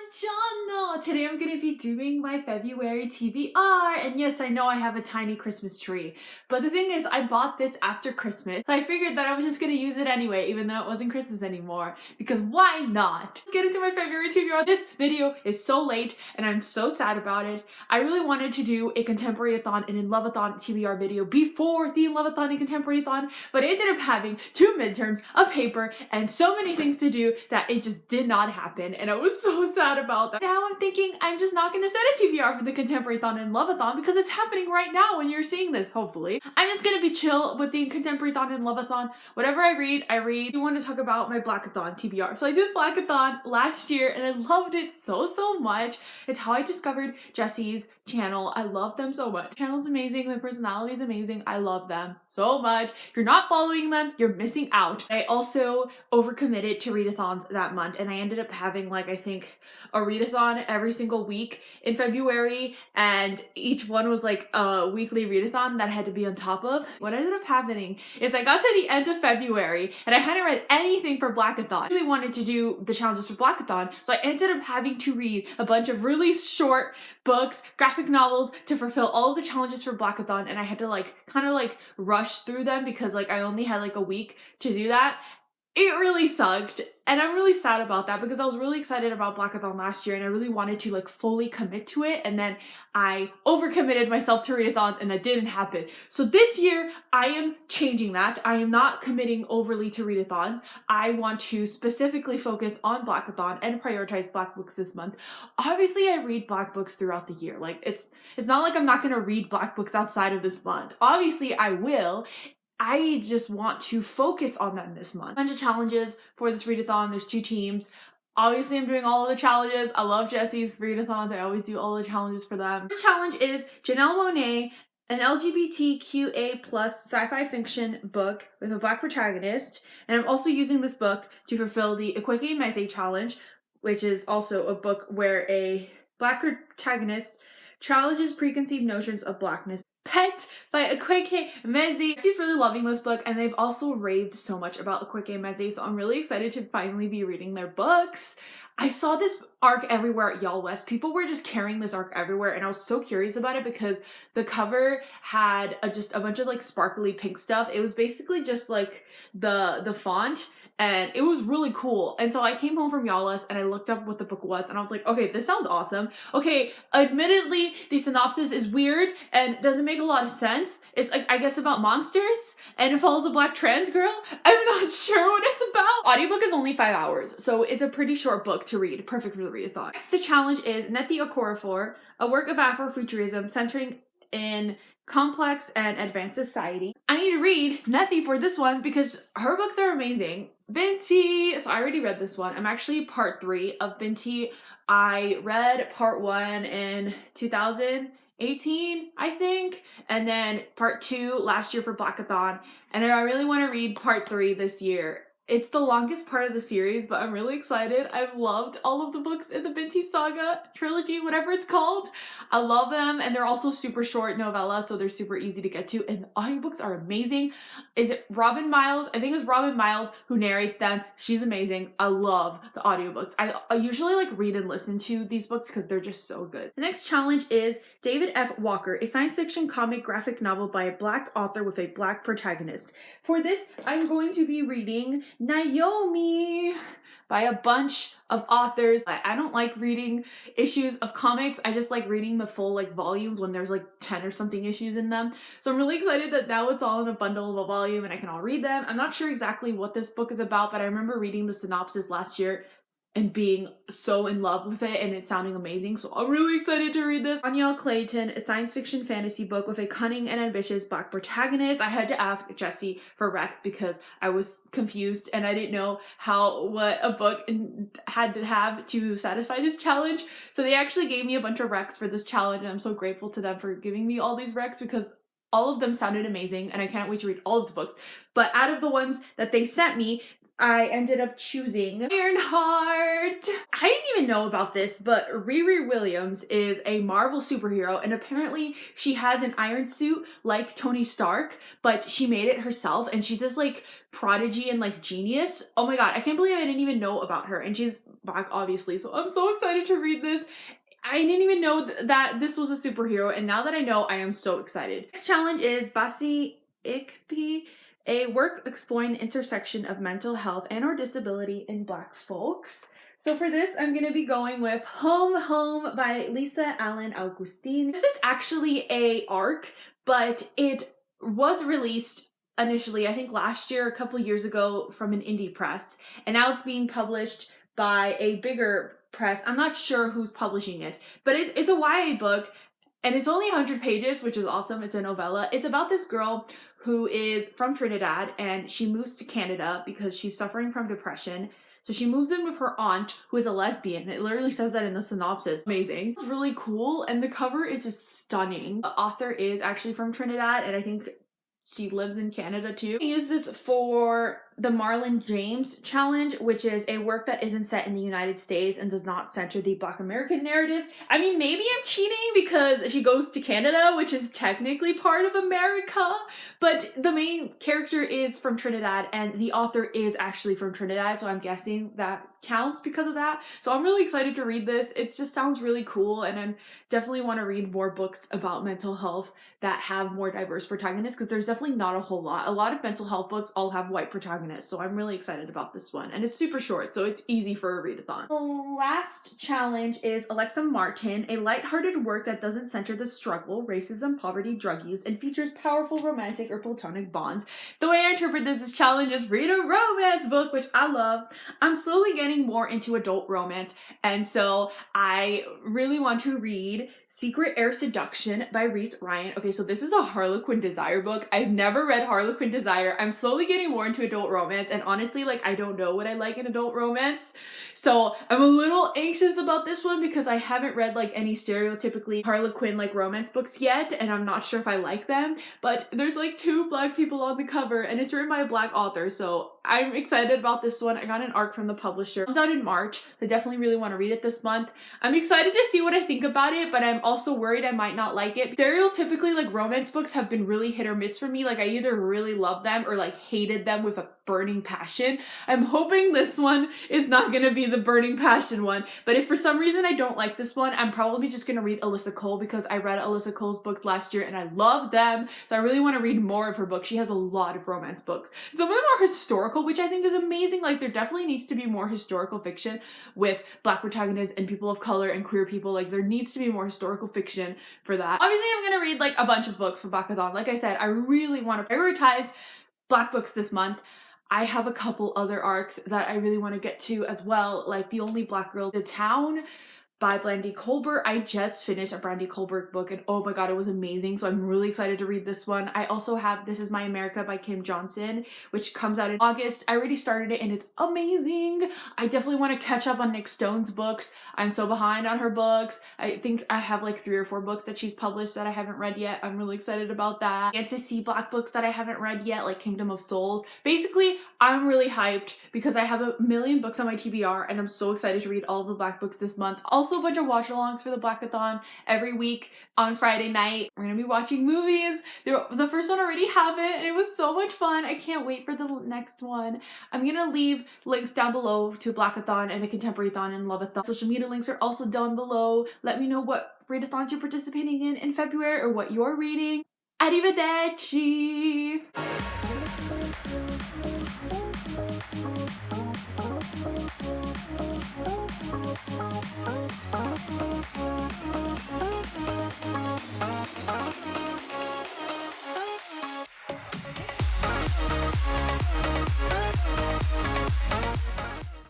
Buongiorno! Today I'm going to be doing my February TBR, and yes, I know I have a tiny Christmas tree, but the thing is, I bought this after Christmas, so I figured that I was just going to use it anyway, even though it wasn't Christmas anymore, because why not? Let's get into my February TBR. This video is so late, and I'm so sad about it. I really wanted to do a ContemporaryAthon and Inloveathon TBR video before the Inloveathon and ContemporaryAthon, but I ended up having 2 midterms, a paper, and so many things to do that it just did not happen, and I was so sad about that. Now I'm thinking I'm just not going to set a TBR for the ContemporaryAthon and Inloveathon because it's happening right now when you're seeing this, hopefully. I'm just going to be chill with the ContemporaryAthon and Inloveathon. Whatever I read, I read. I want to talk about my Blackathon TBR. So I did Blackathon last year and I loved it so much. It's how I discovered Jesse's channel. I love them so much. The channel's amazing. My personality is amazing. I love them so much. If you're not following them, you're missing out. I also overcommitted to readathons that month and I ended up having like, I think, a readathon every single week in February, and each one was like a weekly readathon that I had to be on top of. What ended up happening is I got to the end of February and I hadn't read anything for Blackathon. I really wanted to do the challenges for Blackathon, so I ended up having to read a bunch of really short books, graphic novels to fulfill all of the challenges for Blackathon, and I had to like kind of like rush through them because like I only had like a week to do that. It really sucked, and I'm really sad about that because I was really excited about Blackathon last year and I really wanted to like fully commit to it, and then I overcommitted myself to readathons and that didn't happen. So this year I am changing that. I am not committing overly to readathons. I want to specifically focus on Blackathon and prioritize Black books this month. Obviously I read Black books throughout the year. Like it's not like I'm not going to read Black books outside of this month. Obviously I will. I just want to focus on them this month. A bunch of challenges for this readathon. There's 2 teams. Obviously, I'm doing all of the challenges. I love Jesse's readathons. I always do all the challenges for them. This challenge is Janelle Monáe, an LGBTQA+ sci-fi fiction book with a Black protagonist. And I'm also using this book to fulfill the Ikweke Meze challenge, which is also a book where a Black protagonist challenges preconceived notions of Blackness. Pet by Ikweke Meze. She's really loving this book, and they've also raved so much about Ikweke Meze, so I'm really excited to finally be reading their books. I saw this arc everywhere at Y'all West. People were just carrying this arc everywhere, and I was so curious about it because the cover had just a bunch of like sparkly pink stuff. It was basically just like the font, and it was really cool. And so I came home from Y'all West and I looked up what the book was, and I was like, okay, this sounds awesome. Okay, admittedly, the synopsis is weird and doesn't make a lot of sense. It's like, I guess, about monsters, and it follows a Black trans girl. I'm not sure what it's about. Audiobook is only 5 hours, so it's a pretty short book to read, perfect for the readathon. Next, the challenge is Neti Okorafor, a work of Afrofuturism centering in complex and advanced society. I need to read Neti for this one because her books are amazing. Binti, so I already read this one. I'm actually part 3 of Binti. I read part 1 in 2018, I think, and then part 2 last year for Blackathon, and I really want to read part 3 this year. It's the longest part of the series, but I'm really excited. I've loved all of the books in the Binti Saga trilogy, whatever it's called. I love them, and they're also super short novellas, so they're super easy to get to, and the audiobooks are amazing. Is it Robin Miles? I think it was Robin Miles who narrates them. She's amazing. I love the audiobooks. I usually like read and listen to these books because they're just so good. The next challenge is David F. Walker, a science fiction comic graphic novel by a Black author with a Black protagonist. For this, I'm going to be reading Naomi by a bunch of authors. I don't like reading issues of comics. I just like reading the full like volumes when there's like 10 or something issues in them. So I'm really excited that now it's all in a bundle of a volume and I can all read them. I'm not sure exactly what this book is about, but I remember reading the synopsis last year and being so in love with it and it sounding amazing, so I'm really excited to read this. Danielle Clayton, a science fiction fantasy book with a cunning and ambitious Black protagonist. I had to ask Jesse for Rex because I was confused and I didn't know what a book had to have to satisfy this challenge, so they actually gave me a bunch of Rex for this challenge, and I'm so grateful to them for giving me all these Rex because all of them sounded amazing and I can't wait to read all of the books. But out of the ones that they sent me, I ended up choosing Ironheart. I didn't even know about this, but Riri Williams is a Marvel superhero, and apparently she has an iron suit like Tony Stark, but she made it herself, and she's this like prodigy and like genius. Oh my god, I can't believe I didn't even know about her, and she's Black obviously, so I'm so excited to read this. I didn't even know that this was a superhero, and now that I know, I am so excited. Next challenge is Basi Ikpi, a work exploring the intersection of mental health and or disability in Black folks. So for this, I'm going to be going with Home Home by Lisa Allen Augustine. This is actually a arc, but it was released initially, I think last year, a couple years ago, from an indie press, and now it's being published by a bigger press. I'm not sure who's publishing it, but it's a YA book, and it's only 100 pages, which is awesome. It's a novella. It's about this girl who is from Trinidad, and she moves to Canada because she's suffering from depression. So she moves in with her aunt, who is a lesbian. It literally says that in the synopsis. Amazing. It's really cool, and the cover is just stunning. The author is actually from Trinidad, and I think she lives in Canada too. I use this for the Marlon James challenge, which is a work that isn't set in the United States and does not center the Black American narrative. I mean, maybe I'm cheating because she goes to Canada, which is technically part of America, but the main character is from Trinidad and the author is actually from Trinidad, so I'm guessing that counts because of that. So I'm really excited to read this. It just sounds really cool, and I definitely want to read more books about mental health that have more diverse protagonists, because there's definitely not a whole lot. A lot of mental health books all have white protagonists, so I'm really excited about this one. And it's super short, so it's easy for a readathon. The last challenge is Alexa Martin, a lighthearted work that doesn't center the struggle, racism, poverty, drug use, and features powerful romantic or platonic bonds. The way I interpret this challenge is read a romance book, which I love. I'm slowly getting more into adult romance, and so I really want to read Secret Air Seduction by Reese Ryan. Okay, so this is a Harlequin Desire book. I've never read Harlequin Desire. I'm slowly getting more into adult romance, and honestly, like, I don't know what I like in adult romance. So I'm a little anxious about this one because I haven't read like any stereotypically Harlequin like romance books yet, and I'm not sure if I like them, but there's like 2 Black people on the cover, and it's written by a Black author, so I'm excited about this one. I got an arc from the publisher. It comes out in March. I definitely really want to read it this month. I'm excited to see what I think about it, but I'm also worried I might not like it. Stereotypically, like, romance books have been really hit or miss for me. Like, I either really love them or like hated them with a burning passion. I'm hoping this one is not going to be the burning passion one, but if for some reason I don't like this one, I'm probably just going to read Alyssa Cole, because I read Alyssa Cole's books last year and I love them, so I really want to read more of her books. She has a lot of romance books. Some of them are historical, which I think is amazing. Like, there definitely needs to be more historical fiction with Black protagonists and people of color and queer people. Like, there needs to be more historical fiction for that. Obviously, I'm going to read like a bunch of books for Blackathon. Like I said, I really want to prioritize Black books this month. I have a couple other arcs that I really want to get to as well, like The Only Black Girl, The Town by Brandy Colbert. I just finished a Brandy Colbert book, and oh my god, it was amazing, so I'm really excited to read this one. I also have This Is My America by Kim Johnson, which comes out in August. I already started it and it's amazing. I definitely want to catch up on Nick Stone's books. I'm so behind on her books. I think I have like 3 or 4 books that she's published that I haven't read yet. I'm really excited about that. I get to see Black books that I haven't read yet, like Kingdom of Souls. Basically, I'm really hyped because I have a million books on my TBR, and I'm so excited to read all of the Black books this month. Also, a bunch of watch-alongs for the Blackathon every week on Friday night. We're gonna be watching movies. The first one already happened, and it was so much fun. I can't wait for the next one. I'm gonna leave links down below to Blackathon and a ContemporaryAthon and Inloveathon. Social media links are also down below. Let me know what readathons you're participating in February, or what you're reading. Arrivederci!